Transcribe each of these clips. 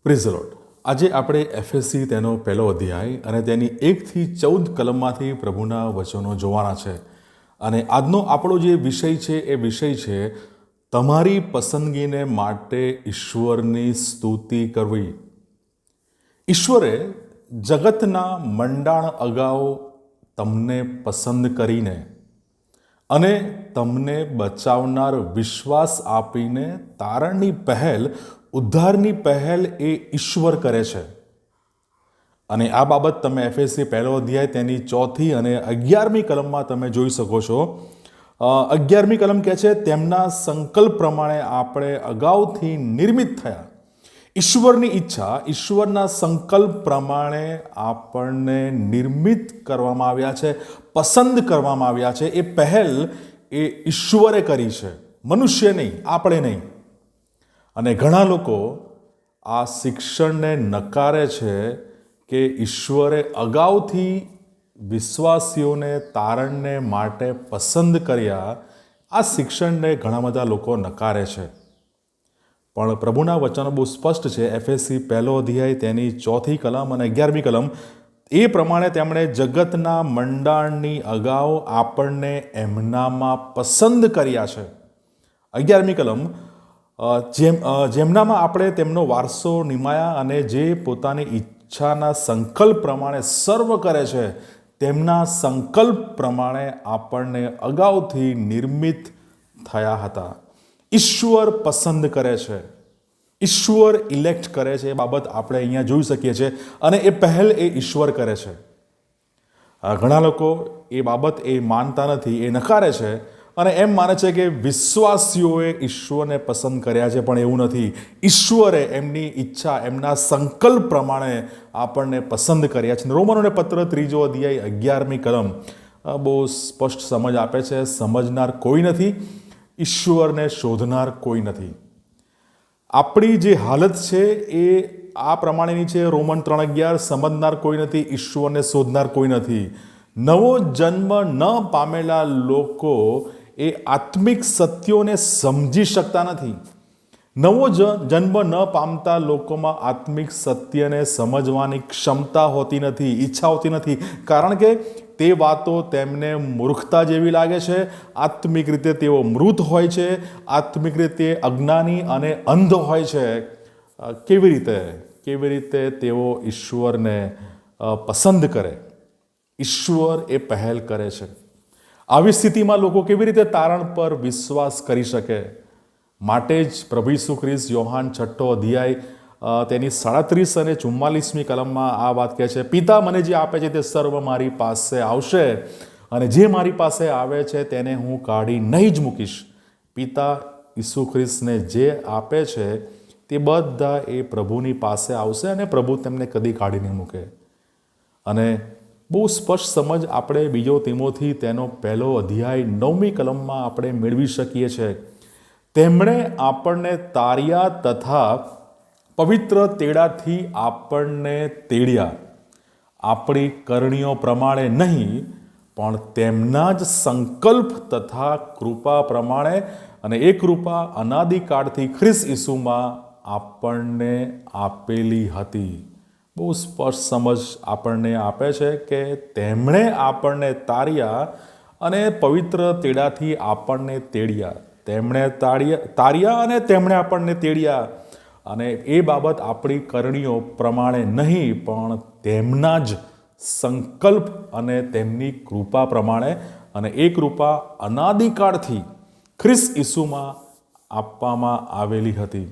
Praise the lord. આજે આપણે FSC તેનો પહેલો અધ્યાય અને તેની 1 થી 14 કલમમાંથી પ્રભુના વચનો જોવાના છે. અને આજનો આપણો જે વિષય છે એ વિષય છે તમારી પસંદગીને માટે ઈશ્વરની સ્તુતિ કરવી. ઈશ્વરે જગતના મંડાણ અગાઉ તમને પસંદ કરીને અને તમને બચાવનાર વિશ્વાસ આપીને તારણની પહેલ, ઉદ્ધારની પહેલ એ ઈશ્વર કરે છે. અને આ બાબત તમે એફએસસી પહેલો અધ્યાય તેની 4 અને 11મી કલમમાં તમે જોઈ શકો છો. 11મી કલમ કહે છે, તેમના સંકલ્પ પ્રમાણે આપણે અગાઉથી નિર્મિત થયા. ઈશ્વરની ઈચ્છા, ઈશ્વરના સંકલ્પ પ્રમાણે આપણને નિર્મિત કરવામાં આવ્યા છે, પસંદ કરવામાં આવ્યા છે. એ પહેલ એ ઈશ્વરે કરી છે, મનુષ્ય નહીં, આપણે નહીં. અને ઘણા લોકો આ શિક્ષણને નકારે છે કે ઈશ્વરે અગાઉથી વિશ્વાસીઓને તારણને માટે પસંદ કર્યા. આ શિક્ષણને ઘણા બધા લોકો નકારે છે. પણ પ્રભુના વચનો બહુ સ્પષ્ટ છે. એફએસસી પહેલો અધ્યાય તેની 4મી કલમ અને 11મી કલમ એ પ્રમાણે તેમણે જગતના મંડાણની અગાઉ આપણને એમનામાં પસંદ કર્યા છે. 11મી કલમ, જેમનામાં આપણે તેમનો વારસો નિમાયા અને જે પોતાની ઈચ્છાના સંકલ્પ પ્રમાણે સર્વ કરે છે, તેમના સંકલ્પ પ્રમાણે આપણને અગાઉથી નિર્મિત થયા હતા. ઈશ્વર પસંદ કરે છે, ઈશ્વર ઇલેક્ટ કરે છે. એ બાબત આપણે અહીંયા જોઈ શકીએ છીએ. અને એ પહેલ એ ઈશ્વર કરે છે. ઘણા લોકો એ બાબત એ માનતા નથી, એ નકારે છે અને એમ માને છે કે વિશ્વાસીઓએ ઈશ્વરને પસંદ કર્યા છે. પણ એવું નથી. ઈશ્વરે એમની ઈચ્છા, એમના સંકલ્પ પ્રમાણે આપણને પસંદ કર્યા છે. રોમનોને પત્ર 3 અધ્યાય 11મી કલમ બહુ સ્પષ્ટ સમજ આપે છે. સમજનાર કોઈ નથી, ઈશ્વરને શોધનાર કોઈ નથી. આપણી જે હાલત છે એ આ પ્રમાણેની છે. રોમન 3:11, સમજનાર કોઈ નથી, ઈશ્વરને શોધનાર કોઈ નથી. નવો જન્મ ન પામેલા લોકો એ આત્મિક સત્યોને સમજી શકતા નથી. નવો જન્મ ન પામતા લોકોમાં આત્મિક સત્યને સમજવાની ક્ષમતા હોતી નથી, ઈચ્છા હોતી નથી. કારણ કે તે વાતો તેમને મૂર્ખતા જેવી લાગે છે. આત્મિક રીતે તેઓ મૃત હોય છે, આત્મિક રીતે અજ્ઞાની અને અંધ હોય છે. કેવી રીતે તેઓ ઈશ્વરને પસંદ કરે? ઈશ્વર એ પહેલ કરે છે. આવી સ્થિતિમાં લોકો કેવી રીતે તારણ પર વિશ્વાસ કરી શકે? માટે જ પ્રભુ ઈસુ ખ્રિસ્ત યોહાન 6 અધ્યાય તેની 37 અને 44મી કલમમાં આ વાત કહે છે, પિતા મને જે આપે છે તે સર્વ મારી પાસે આવશે અને જે મારી પાસે આવે છે તેને હું કાઢી નહીં જ મૂકીશ. પિતા ઈસુ ખ્રિસ્તને જે આપે છે તે બધા એ પ્રભુની પાસે આવશે અને પ્રભુ તેમને કદી કાઢી નહીં મૂકે. અને બહુ સ્પષ્ટ સમજ આપણે 2 તિમોથી તેનો પહેલો અધ્યાય 9મી કલમમાં આપણે મેળવી શકીએ છીએ. તેમણે આપણને તાર્યા તથા પવિત્ર તેડાથી આપણને તેડ્યા, આપણી કરણીઓ પ્રમાણે નહીં, પણ તેમના જ સંકલ્પ તથા કૃપા પ્રમાણે. અને એ કૃપા અનાદિકાળથી ખ્રિસ્ત ઈસુમાં આપણને આપેલી હતી. બહુ સ્પષ્ટ સમજ આપણને આપે છે કે તેમણે આપણને તાર્યા અને પવિત્ર તેડાથી આપણને તેડ્યા. તેમણે તાર્યા અને તેમણે આપણને તેડ્યા. અને એ બાબત આપણી કરણીઓ પ્રમાણે નહીં, પણ તેમના જ સંકલ્પ અને તેમની કૃપા પ્રમાણે. અને એ કૃપા અનાદિકાળથી ખ્રિસ્ત ઈસુમાં આપવામાં આવેલી હતી.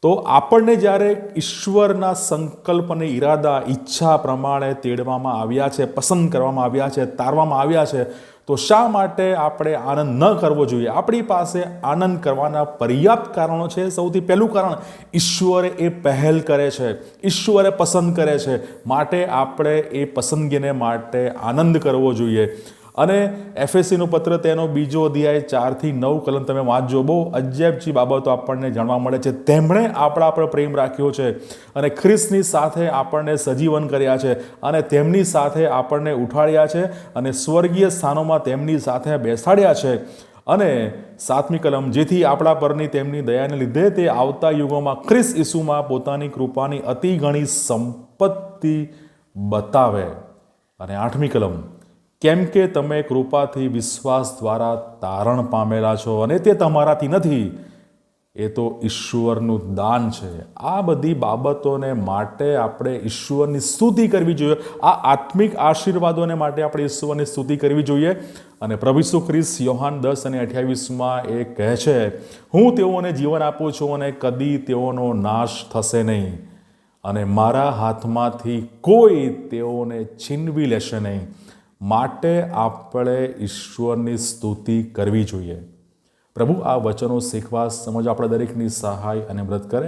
તો આપણને જ્યારે ઈશ્વરના સંકલ્પ અને ઈરાદા, ઈચ્છા પ્રમાણે તેડવામાં આવ્યા છે, પસંદ કરવામાં આવ્યા છે, તારવામાં આવ્યા છે, તો શા માટે આપણે આનંદ ન કરવો જોઈએ? આપણી પાસે આનંદ કરવાના પર્યાપ્ત કારણો છે. સૌથી પહેલું કારણ, ઈશ્વરે એ પહેલ કરે છે, ઈશ્વરે પસંદ કરે છે. માટે આપણે એ પસંદગીને માટે આનંદ કરવો જોઈએ. અને એફએસસીનો પત્ર તેનો 2 અધ્યાય 4 થી 9 કલમ તમે વાંચજો. બહુ અજબ બાબતો આપણને જાણવા મળે છે. તેમણે આપણા પર પ્રેમ રાખ્યો છે અને ખ્રિસ્તની સાથે આપણને સજીવન કર્યા છે અને તેમની સાથે આપણને ઉઠાડ્યા છે અને સ્વર્ગીય સ્થાનોમાં તેમની સાથે બેસાડ્યા છે. અને 7મી કલમ, જેથી આપણા પરની તેમની દયાને લીધે તે આવતા યુગોમાં ખ્રિસ્ત ઈસુમાં પોતાની કૃપાની અતિ ઘણી સંપત્તિ બતાવે. અને 8મી કલમ, કેમ કે તમે કૃપાથી વિશ્વાસ દ્વારા તારણ પામેલા છો અને તે તમારાથી નથી, એ તો ઈશ્વરનું દાન છે. આ બધી બાબતોને માટે આપણે ઈશ્વરની સ્તુતિ કરવી જોઈએ. આ આત્મિક આશીર્વાદોને માટે આપણે ઈશ્વરની સ્તુતિ કરવી જોઈએ. અને પ્રભુ ઈસુ ખ્રિસ્ત યોહાન 10:28 એ કહે છે, હું તેઓને જીવન આપું છું અને કદી તેઓનો નાશ થશે નહીં, અને મારા હાથમાંથી કોઈ તેઓને છીનવી લેશે નહીં. માટે આપણે ઈશ્વરની સ્તુતિ કરવી જોઈએ. પ્રભુ આ વચનો શીખવા સમજ આપણા દરેકની સહાય અને મદદ કરે.